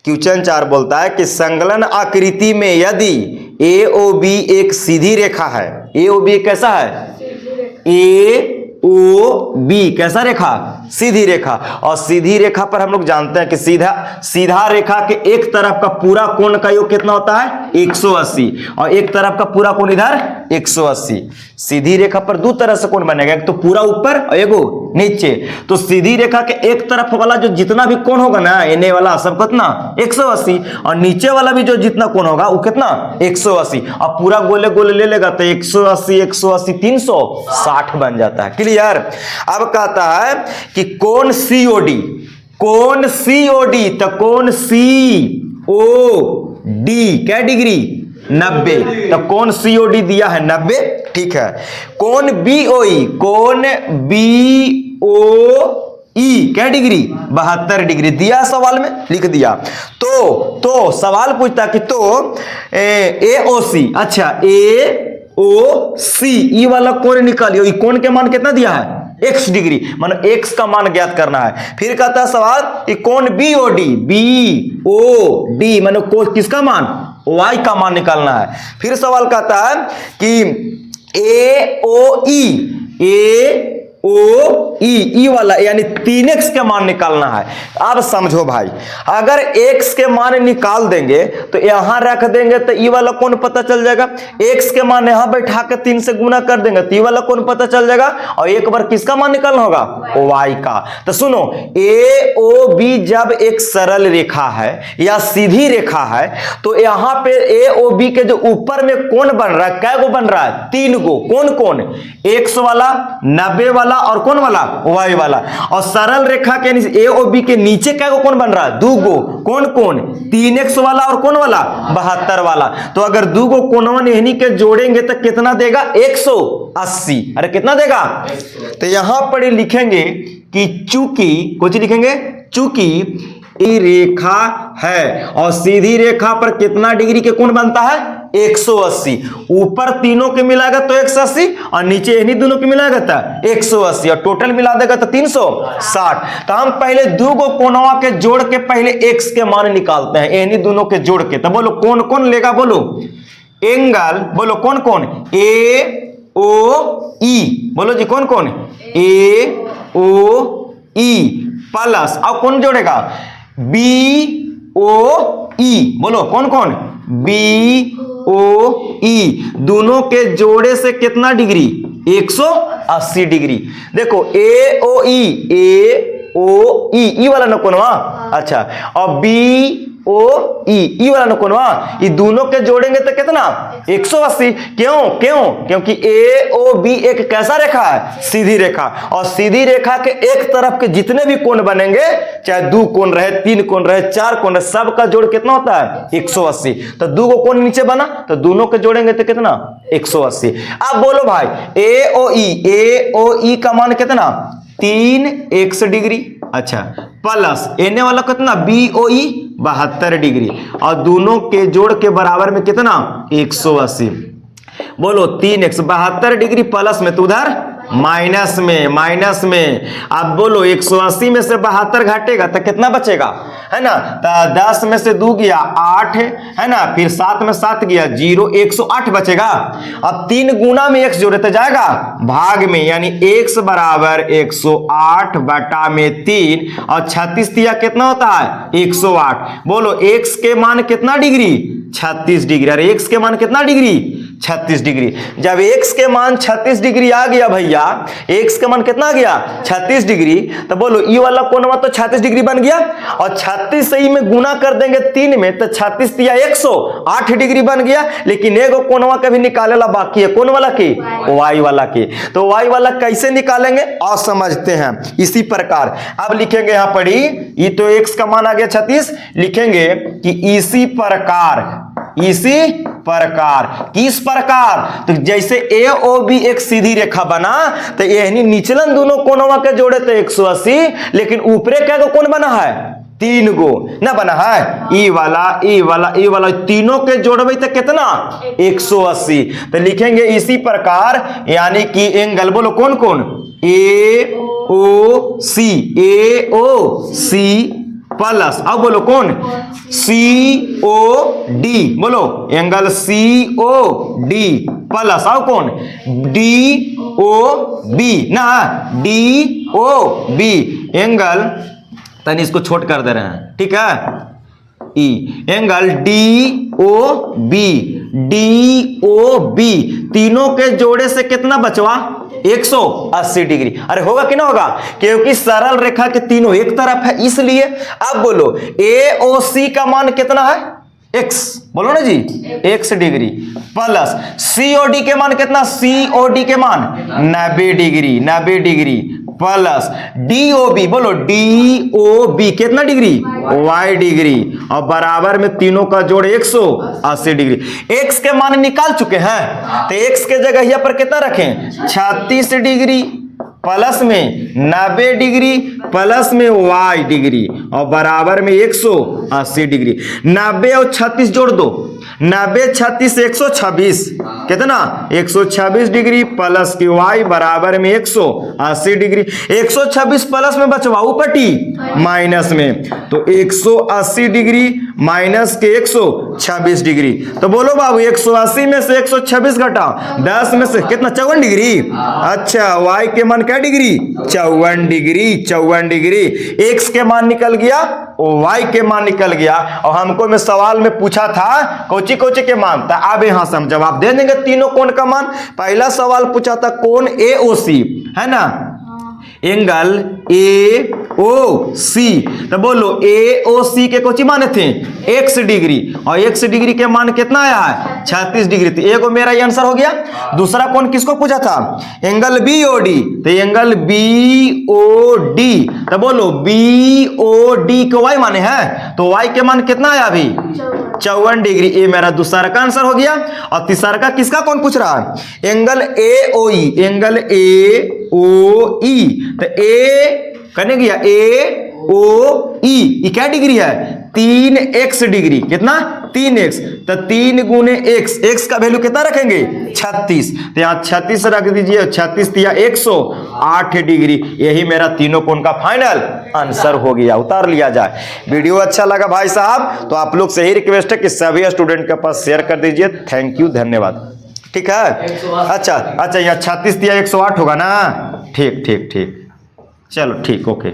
Question 4 बोलता है कि संलग्न आकृति में यदि ए ओ बी एक सीधी रेखा है, ए ओ बी कैसा है, ए ओ बी कैसा रेखा, सीधी रेखा, और सीधी रेखा पर हम लोग जानते हैं कि सीधा रेखा के एक तरफ का पूरा कोण का योग कितना होता है 180, और एक तरफ का पूरा कोण इधर 180। सीधी रेखा पर दो तरह से कोण बनेगा, एक तो पूरा ऊपर और एक नीचे। तो सीधी रेखा के एक तरफ वाला जो जितना भी कोण होगा ना एने वाला सब कितना 180, और नीचे वाला भी जो जितना कोण होगा वो कितना 180, और पूरा गोले गोले ले लेगा तो 180 180 360 बन जाता है। क्लियर। अब कहता है कि कोण सीओडी, कोण सीओडी, तो कोण सी ओ डी क्या डिग्री 90, तो कोण सीओडी दिया है 90, ठीक है। कोण बीओई, कोण बीओई क्या डिग्री 72 डिग्री दिया सवाल में, लिख दिया। तो सवाल पूछता कि तो एओसी, अच्छा एओसी ई वाला कोण निकालियो, ई कोण के मान कितना दिया है x डिग्री, मानो x का मान ज्ञात करना है। फिर कहता है सवाल कि कोण बीओडी, बीओडी मानो किसका मान y का मान निकालना है। फिर सवाल कहता है कि एओई, ई वाला यानी 3x के मान निकालना है। अब समझो भाई, अगर x के मान निकाल देंगे तो यहां रख देंगे तो ई वाला कोण पता चल जाएगा, x के मान यहां बैठा के 3 से गुना कर देंगे तो ई वाला कोण पता चल जाएगा, और एक बार किसका मान निकालना होगा y का। तो सुनो, ए ओ बी जब एक सरल रेखा है या सीधी रेखा है तो यहां पे ए ओ बी के जो ऊपर में कोण बन रहा है, कै गो बन रहा है 3 गो। कौन 100 वाला, 90 वाला और कौन वाला y वाला। और सरल रेखा के ए ओ बी के नीचे क्या को कौन बन रहा है 2 गो। कौन 3x वाला और कौन वाला 72 वाला। तो अगर 2 गो कोणवन इन्हीं के जोड़ेंगे तो कितना देगा 180। अरे कितना देगा। तो यहां पर लिखेंगे कि चूंकि कुछ लिखेंगे, चूंकि ये रेखा है और सीधी रेखा पर कितना डिग्री के कोण बनता है 180। ऊपर तीनों के मिलाएगा तो 180 और नीचे इन्हीं दोनों के मिलाएगा तो 180 और टोटल मिला देगा तो 360। तो हम पहले 2 गो कोणवा के जोड़ के पहले x के मान निकालते हैं, इन्हीं दोनों के जोड़ के। तो बोलो कौन कौन लेगा, बोलो एंगल, बोलो कौन कौन ए ओ ई, बोलो जी कौन कौन ए ओ ई प्लस और कौन जोड़ेगा बी ओ ई, बोलो कौन कौन बी ओ ई। दोनों के जोड़े से कितना डिग्री 180 डिग्री। देखो ए ओ ई वाला न कोनवा, अच्छा, और बी ओ ई वाला न कोनवा, ये दोनों के जोड़ेंगे तो कितना 180। क्यों क्यों, क्योंकि ए ओ बी एक कैसा रेखा है सीधी रेखा, और सीधी रेखा के एक तरफ के जितने भी कोण बनेंगे, चाहे 2 कोण रहे 3 कोण रहे 4 कोण रहे, सबका जोड़ कितना होता है 180। तो 2 गो कोण नीचे बना तो दोनों के जोड़ेंगे तो कितना 180। अब बोलो भाई ए ओ ई का मान कितना 3x डिग्री, अच्छा, प्लस एने वाला कितना बी ओ ई 72 डिग्री, और दोनों के जोड़ के बराबर में कितना 180। बोलो 3x 72 डिग्री प्लस में तो उधर माइनस में। अब बोलो 180 में से 72 घटेगा तो कितना बचेगा, है ना। तो 10 में से 2 गया 8, है ना, फिर 7 में 7 गया 0, 108 बचेगा। अब 3 गुना में x जोड़े तो जाएगा भाग में, यानी x बराबर 108 बटा में 3, और 36 दिया कितना होता है 108। बोलो x के मान कितना डिग्री 36 डिग्री। अरे x के मान कितना डिग्री 36 डिग्री। जब x के मान 36 डिग्री आ गया भैया, x के मान कितना आ गया 36 डिग्री, तो बोलो ई वाला कोणवा तो 36 डिग्री बन गया, और 36 से ही में गुना कर देंगे 3 में तो 36 दिया 108 डिग्री बन गया। लेकिन एगो कोणवा कभी निकालेला बाकी है, कौन वाला की y वाला की। तो y वाला कैसे निकालेंगे और समझते हैं इसी प्रकार। अब लिखेंगे यहां पर ही, ये तो x का मान आ गया 36, लिखेंगे कि इसी प्रकार किस प्रकार, तो जैसे ए ओ बी एक सीधी रेखा बना तो यही निचलन दोनों कोणवा के जोड़े तो 180, लेकिन ऊपरे क्या को कोण बना है 3 गो ना बना है, ई वाला तीनों के जोड़बे तो कितना 180। तो लिखेंगे इसी प्रकार, यानी कि एंगल, बोलो कौन कौन ए ओ सी प्लस, अब बोलो कौन, सी ओ डी, बोलो angle C O D plus, अब कौन, डी ओ बी ना, डी ओ बी एंगल, तनी इसको छोट कर दे रहे हैं, ठीक है, ई angle D O B, D O B तीनों के जोड़े से कितना बचवा, 180 डिग्री। अरे होगा कि ना होगा, क्योंकि सरल रेखा के तीनों एक तरफ है इसलिए। अब बोलो ए ओ सी का मान कितना है, x, बोलो ना जी, x degree plus C O D के मान कितना, सी ओ डी के मान 90 degree, 90 degree plus D O B, बोलो डी ओ बी कितना डिग्री, y डिग्री, और बराबर में तीनों का जोड़ 180 डिग्री। x के मान निकाल चुके हैं, तो x के जगह यहाँ पर कितना रखें, 36 डिग्री प्लस में 90 डिग्री प्लस में y डिग्री, और बराबर में 180 डिग्री। 90 और 36 जोड़ दो, 90 36 126 कितना, 126 डिग्री प्लस की y बराबर में 180 डिग्री। 126 प्लस में बचवाऊ पटी माइनस में, तो 180 डिग्री माइनस के 126 डिग्री। तो बोलो बाबू 180 में से 126 घटाओ, 10 में से कितना, 54 डिग्री। अच्छा y के मान क्या डिग्री, 54 डिग्री, 54 डिग्री। x के मान निकल गया, y के मान निकल गया, और हमको में सवाल में पूछा था कोची कोची के मान, तो अब यहां से हम जवाब दे देंगे तीनों कोण का मान। पहला सवाल पूछा था कोण AOC है ना, एंगल AOC, तो बोलो AOC के कोची माने थे, x डिग्री, और x डिग्री के मान कितना आया है, 36 डिग्री। तो एक मेरा आंसर हो गया। दूसरा कौन किसको पूछा था, एंगल BOD, तो एंगल BOD, तो बोलो BOD को y माने है, तो y के मान कितना आया अभी, 54 डिग्री। ये मेरा दूसरा का आंसर हो गया। और तीसरा का किसका कौन पूछ रहा है, एंगल AOE, एंगल AOE, तो ए करने गया AOE क्या डिग्री है, 3x डिग्री, कितना 3x, तो 3 गुने x का वैल्यू कितना रखेंगे, 36, तो यहाँ 36 रख दीजिए, 36 दिया 108 डिग्री। यही मेरा तीनों कोण का फाइनल आंसर हो गया, उतार लिया जाए। वीडियो अच्छा लगा भाई साहब तो आप लोग से ही रिक्वेस्ट है कि सभी स्टूडेंट के पास शेयर कर दीजिए। थैंक यू, धन्यवाद। ठीक है, अच्छा यहाँ 36 दिया 108 होगा ना, ठीक ठीक ठीक, चलो ठीक, ओके।